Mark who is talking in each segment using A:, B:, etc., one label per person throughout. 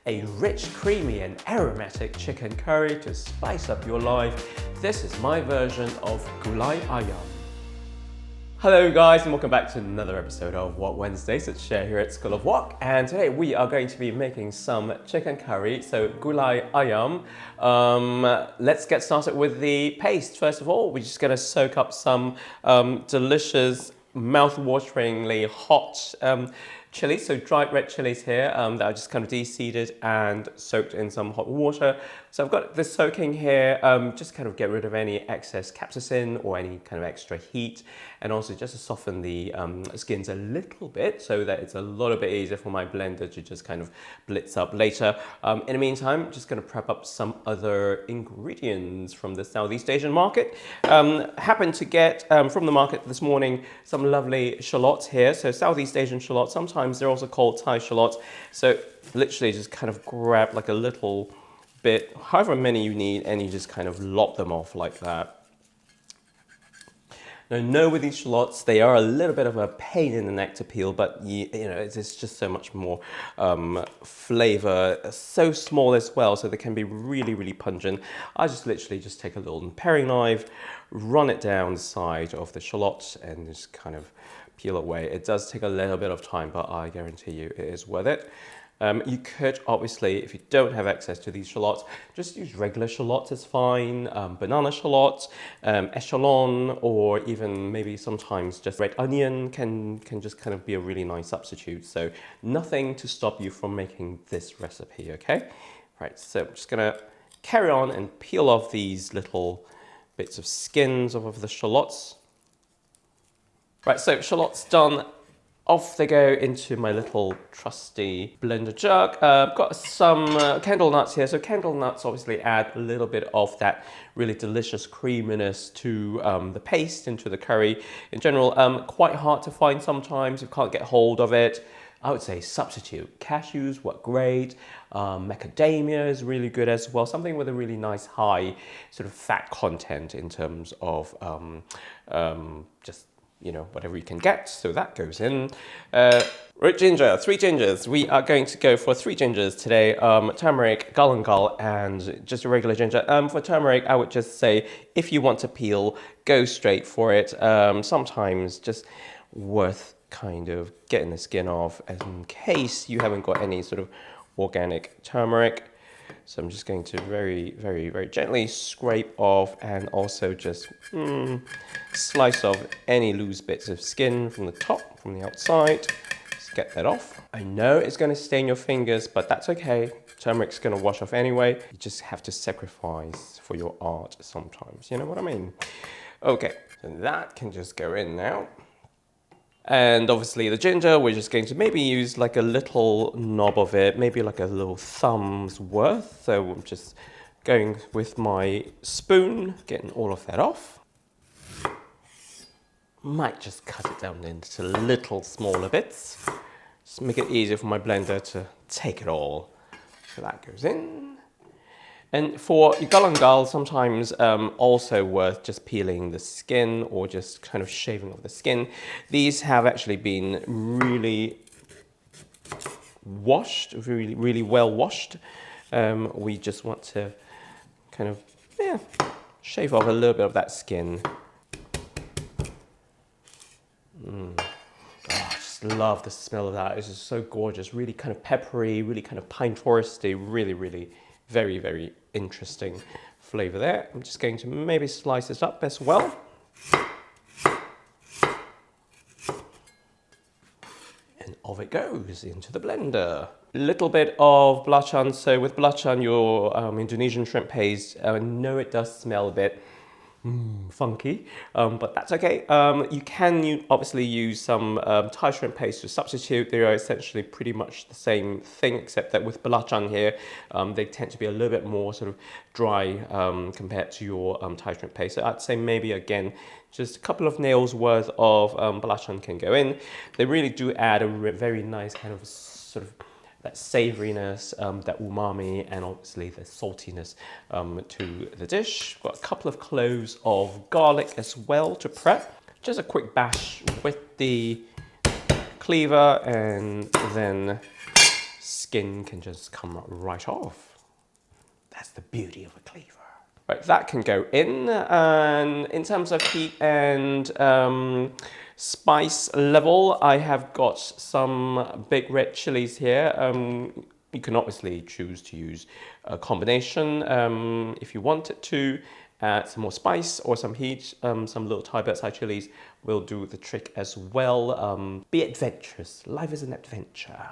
A: a rich, creamy and aromatic chicken curry to spice up your life. This is my version of gulai ayam. Hello guys and welcome back to another episode of Wok Wednesdays. It's Cher here at School of Wok, and today we are going to be making some chicken curry, so gulai ayam. Let's get started with the paste. First of all, we're just going to soak up some delicious, mouth-wateringly hot chilies, so dried red chilies here that I just kind of de-seeded and soaked in some hot water. So I've got this soaking here, just kind of get rid of any excess capsaicin or any kind of extra heat, and also just to soften the skins a little bit so that it's a little bit easier for my blender to just kind of blitz up later. In the meantime, just going to prep up some other ingredients from the Southeast Asian market. Happened to get from the market this morning some lovely shallots here. So Southeast Asian shallots, sometimes they're also called Thai shallots. So literally just kind of grab like a little bit, however many you need, and you just kind of lop them off like that. Now, know with these shallots, they are a little bit of a pain in the neck to peel, but you know, it's just so much more flavor. So small as well, so they can be really, really pungent. I just literally just take a little paring knife, run it down the side of the shallots, and just kind of peel away. It does take a little bit of time, but I guarantee you it is worth it. You could obviously, if you don't have access to these shallots, just use regular shallots, it's fine, banana shallots, echelon, or even maybe sometimes just red onion can just kind of be a really nice substitute. So nothing to stop you from making this recipe, okay? Right, so I'm just gonna carry on and peel off these little bits of skins off of the shallots. Right, so shallots done. Off they go into my little trusty blender jug. I've got some candlenuts here. So candlenuts obviously add a little bit of that really delicious creaminess to the paste and to the curry. In general, quite hard to find sometimes. You can't get hold of it. I would say substitute. Cashews work great. Macadamia is really good as well. Something with a really nice high sort of fat content in terms of just, you know, whatever you can get, so that goes in. Root ginger, 3 gingers. We are going to go for 3 gingers today. Turmeric, galangal, and just a regular ginger. For turmeric, I would just say, if you want to peel, go straight for it. Sometimes just worth kind of getting the skin off in case you haven't got any sort of organic turmeric. So I'm just going to very, very, very gently scrape off and also just slice off any loose bits of skin from the top, from the outside. Just get that off. I know it's going to stain your fingers, but that's okay. Turmeric's going to wash off anyway. You just have to sacrifice for your art sometimes. You know what I mean? Okay, so that can just go in now. And obviously the ginger, we're just going to maybe use like a little knob of it, maybe like a little thumb's worth. So I'm just going with my spoon, getting all of that off. Might just cut it down into little smaller bits. Just make it easier for my blender to take it all. So that goes in. And for galangal, sometimes also worth just peeling the skin or just kind of shaving off the skin. These have actually been really washed, really, really well washed. We just want to kind of, shave off a little bit of that skin. I just love the smell of that. It's just so gorgeous, really kind of peppery, really kind of pine foresty, really, really very, very interesting flavor there. I'm just going to maybe slice this up as well. And off it goes into the blender. A little bit of belacan. So with belacan, your Indonesian shrimp paste, I know it does smell a bit funky, but that's okay. You can obviously use some Thai shrimp paste to substitute. They are essentially pretty much the same thing, except that with belacan here, they tend to be a little bit more sort of dry compared to your Thai shrimp paste. So I'd say maybe again, just a couple of nails worth of belacan can go in. They really do add a very nice kind of sort of that savouriness, that umami, and obviously the saltiness to the dish. Got a couple of cloves of garlic as well to prep. Just a quick bash with the cleaver and then skin can just come right off. That's the beauty of a cleaver. Right, that can go in, and in terms of heat and spice level, I have got some big red chilies here. You can obviously choose to use a combination if you wanted to. Add some more spice or some heat. Some little Thai birdseye chilies will do the trick as well. Be adventurous. Life is an adventure.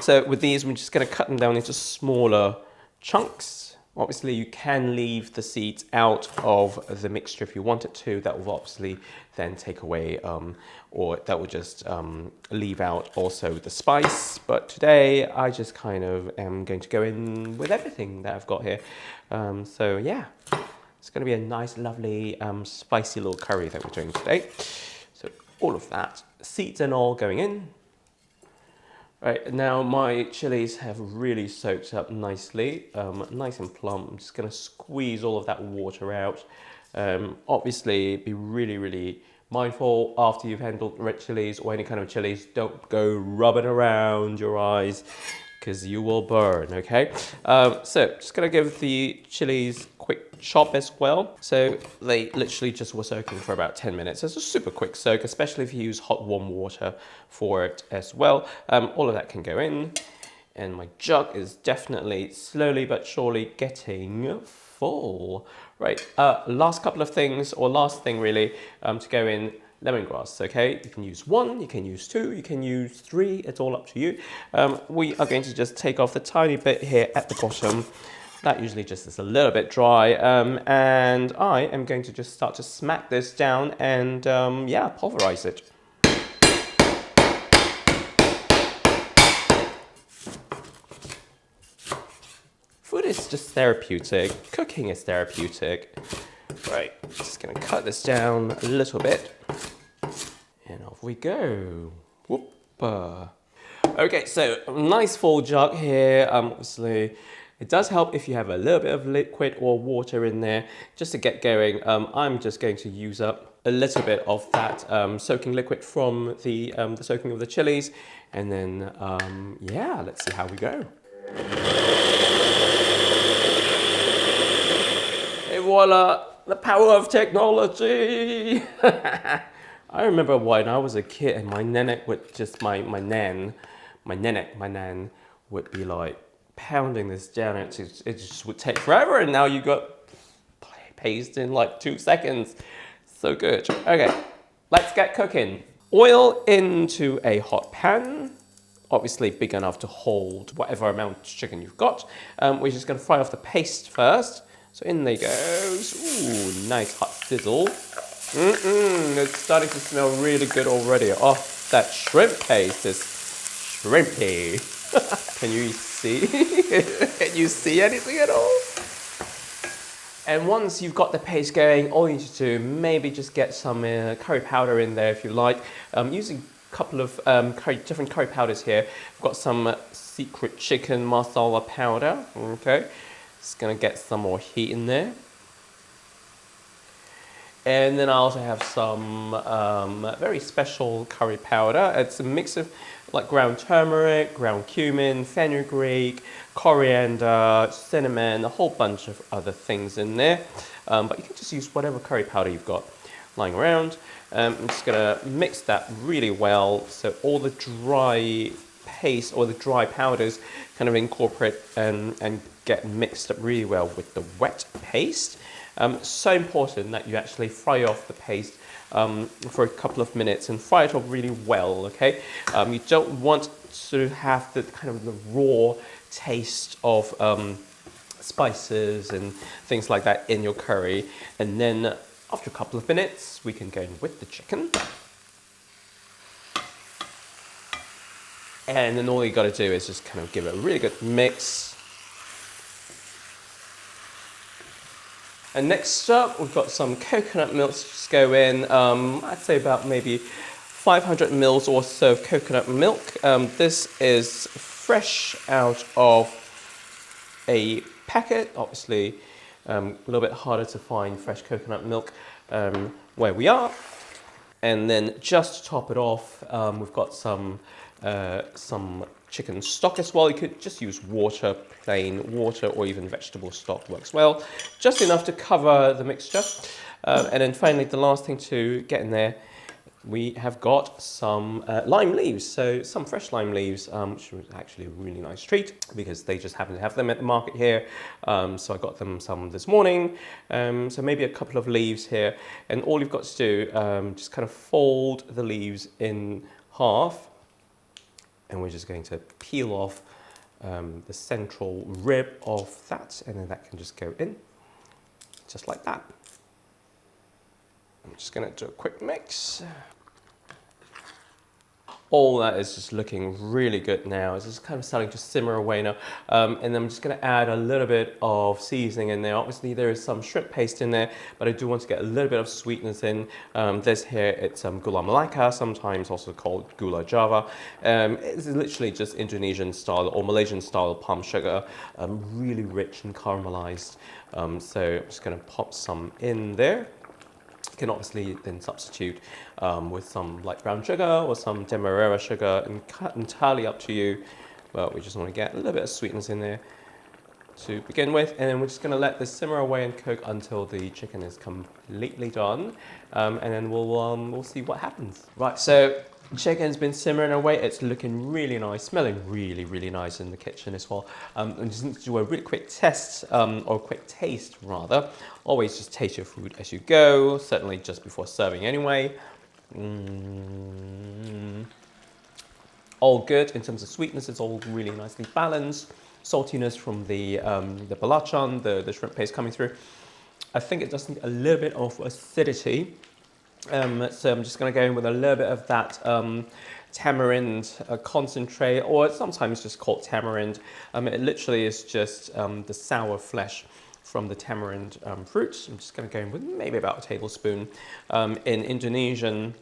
A: So with these, we're just going to cut them down into smaller chunks. Obviously, you can leave the seeds out of the mixture if you wanted to. That will obviously then take away, or that will just leave out also the spice. But today, I just kind of am going to go in with everything that I've got here. So yeah, it's going to be a nice, lovely, spicy little curry that we're doing today. So all of that, seeds and all going in. Right, now my chilies have really soaked up nicely, nice and plump. I'm just going to squeeze all of that water out. Obviously, be really, really mindful after you've handled red chilies or any kind of chilies. Don't go rubbing around your eyes because you will burn, okay? So just going to give the chilies quick chop as well. So they literally just were soaking for about 10 minutes. It's a super quick soak, especially if you use hot warm water for it as well. All of that can go in, and my jug is definitely slowly but surely getting full. Right, last couple of things, or last thing really, to go in, lemongrass, okay? You can use 1, you can use 2, you can use 3, it's all up to you. We are going to just take off the tiny bit here at the bottom. That usually just is a little bit dry, and I am going to just start to smack this down and yeah, pulverize it. Food is just therapeutic, cooking is therapeutic. Right, just gonna cut this down a little bit, and off we go. Whoop. Okay, so nice full jug here, obviously. It does help if you have a little bit of liquid or water in there just to get going. I'm just going to use up a little bit of that soaking liquid from the soaking of the chilies, and then yeah, let's see how we go. Hey, voila, the power of technology. I remember when I was a kid and my nenek would just, my nan would be like pounding this down. It just would take forever, and now you got paste in like 2 seconds. So good. Okay, let's get cooking. Oil into a hot pan, obviously big enough to hold whatever amount of chicken you've got. We're just gonna fry off the paste first. So in there goes. Ooh, nice hot sizzle. It's starting to smell really good already. Oh, that shrimp paste is shrimpy. Can you see? Can you see anything at all? And once you've got the paste going, all you need to do, maybe just get some curry powder in there if you like. Using a couple of different curry powders here. I've got some secret chicken masala powder, okay? Just gonna get some more heat in there. And then I also have some very special curry powder. It's a mix of like ground turmeric, ground cumin, fenugreek, coriander, cinnamon, a whole bunch of other things in there. But you can just use whatever curry powder you've got lying around. I'm just gonna mix that really well so all the dry paste or the dry powders kind of incorporate and get mixed up really well with the wet paste. So important that you actually fry off the paste for a couple of minutes and fry it off really well, okay? You don't want to have the kind of the raw taste of spices and things like that in your curry. And then after a couple of minutes, we can go in with the chicken. And then all you got to do is just kind of give it a really good mix. And next up, we've got some coconut milk to just go in. I'd say about maybe 500 mils or so of coconut milk. This is fresh out of a packet. Obviously, a little bit harder to find fresh coconut milk where we are. And then just to top it off, we've got some some chicken stock as well. You could just use water, plain water, or even vegetable stock works well. Just enough to cover the mixture. And then finally, the last thing to get in there, we have got some lime leaves. So some fresh lime leaves, which was actually a really nice treat because they just happen to have them at the market here. So I got them some this morning. So maybe a couple of leaves here. And all you've got to do, just kind of fold the leaves in half. And we're just going to peel off the central rib of that, and then that can just go in, just like that. I'm just going to do a quick mix. All that is just looking really good now. It's just kind of starting to simmer away now. And then I'm just going to add a little bit of seasoning in there. Obviously, there is some shrimp paste in there, but I do want to get a little bit of sweetness in. This here, it's Gula melaka, sometimes also called Gula Java. It's literally just Indonesian style or Malaysian style palm sugar, really rich and caramelized. So I'm just going to pop some in there. You can obviously then substitute with some light brown sugar or some demerara sugar, and entirely up to you. But we just want to get a little bit of sweetness in there to begin with, and then we're just going to let this simmer away and cook until the chicken is completely done, and then we'll see what happens. Right, so chicken's been simmering away. It's looking really nice, smelling really, really nice in the kitchen as well. I'm just going to do a really quick test, or quick taste rather. Always just taste your food as you go, certainly just before serving anyway. All good in terms of sweetness. It's all really nicely balanced. Saltiness from the belacan, the shrimp paste coming through. I think it does need a little bit of acidity. So I'm just going to go in with a little bit of that tamarind concentrate, or it's sometimes just called tamarind. It literally is just the sour flesh from the tamarind fruit. I'm just going to go in with maybe about a tablespoon. In Indonesian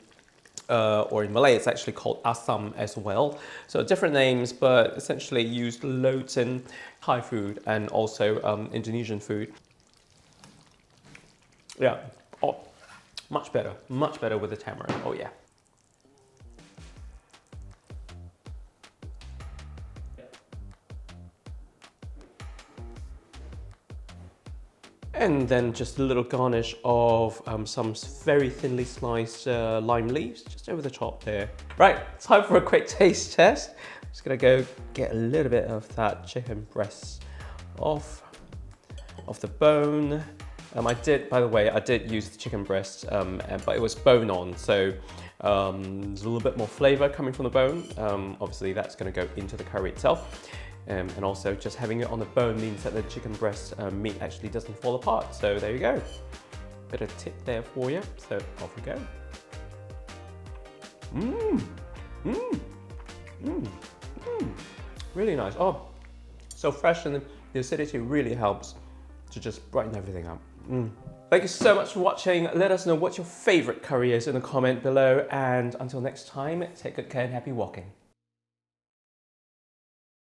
A: or in Malay, it's actually called asam as well. So different names, but essentially used loads in Thai food and also Indonesian food. Yeah. Oh. Much better with the tamarind, oh yeah. And then just a little garnish of some very thinly sliced lime leaves, just over the top there. Right, time for a quick taste test. I'm just gonna go get a little bit of that chicken breast off the bone. I did, by the way, I did use the chicken breast, but it was bone on, so there's a little bit more flavor coming from the bone. Obviously, that's going to go into the curry itself. And also, just having it on the bone means that the chicken breast meat actually doesn't fall apart. So there you go. Bit of tip there for you. So off we go. Really nice. Oh, so fresh, and the acidity really helps to just brighten everything up. Thank you so much for watching. Let us know what your favorite curry is in the comment below, and until next time, take good care and happy walking.